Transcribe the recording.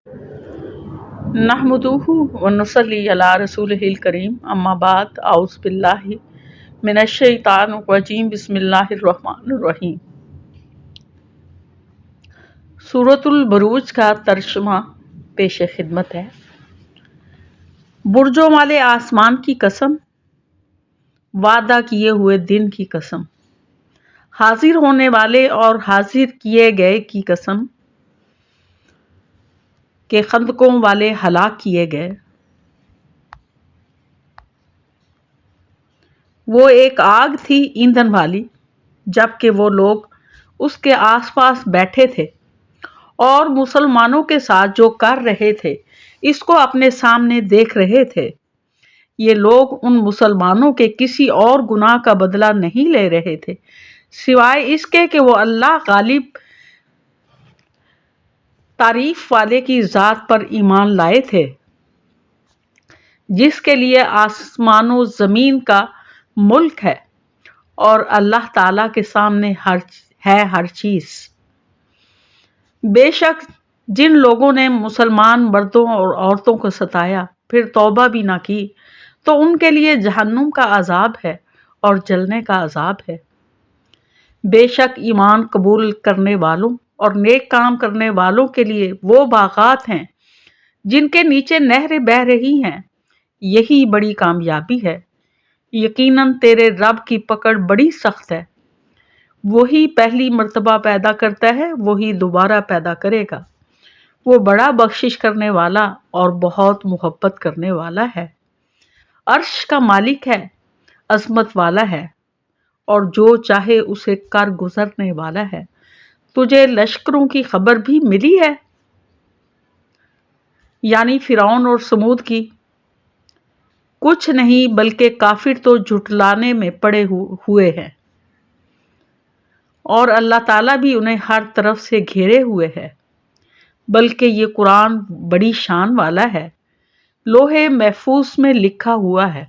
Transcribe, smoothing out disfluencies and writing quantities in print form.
نحمدہ ونصلی علی رسولہ الکریم، اما بعد، اعوذ باللہ من الشیطان الرجیم، بسم اللہ الرحمن الرحیم۔ سورۃ البروج کا ترجمہ پیش خدمت ہے۔ برجوں والے آسمان کی قسم، وعدہ کیے ہوئے دن کی قسم، حاضر ہونے والے اور حاضر کیے گئے کی قسم کہ خندقوں والے ہلاک کیے گئے۔ وہ ایک آگ تھی ایندھن والی، جبکہ وہ لوگ اس کے آس پاس بیٹھے تھے اور مسلمانوں کے ساتھ جو کر رہے تھے اس کو اپنے سامنے دیکھ رہے تھے۔ یہ لوگ ان مسلمانوں کے کسی اور گناہ کا بدلہ نہیں لے رہے تھے سوائے اس کے کہ وہ اللہ غالب تعریف والے کی ذات پر ایمان لائے تھے، جس کے لیے آسمان و زمین کا ملک ہے اور اللہ تعالیٰ کے سامنے ہر چیز۔ بے شک جن لوگوں نے مسلمان مردوں اور عورتوں کو ستایا پھر توبہ بھی نہ کی تو ان کے لیے جہنم کا عذاب ہے اور جلنے کا عذاب ہے۔ بے شک ایمان قبول کرنے والوں اور نیک کام کرنے والوں کے لیے وہ باغات ہیں جن کے نیچے نہریں بہہ رہی ہیں، یہی بڑی کامیابی ہے۔ یقیناً تیرے رب کی پکڑ بڑی سخت ہے، وہی پہلی مرتبہ پیدا کرتا ہے، وہی دوبارہ پیدا کرے گا، وہ بڑا بخشش کرنے والا اور بہت محبت کرنے والا ہے۔ عرش کا مالک ہے، عظمت والا ہے اور جو چاہے اسے کر گزرنے والا ہے۔ تجھے لشکروں کی خبر بھی ملی ہے، یعنی فرعون اور سمود کی؟ کچھ نہیں بلکہ کافر تو جھٹلانے میں پڑے ہوئے ہیں، اور اللہ تعالیٰ بھی انہیں ہر طرف سے گھیرے ہوئے ہے۔ بلکہ یہ قرآن بڑی شان والا ہے، لوح محفوظ میں لکھا ہوا ہے۔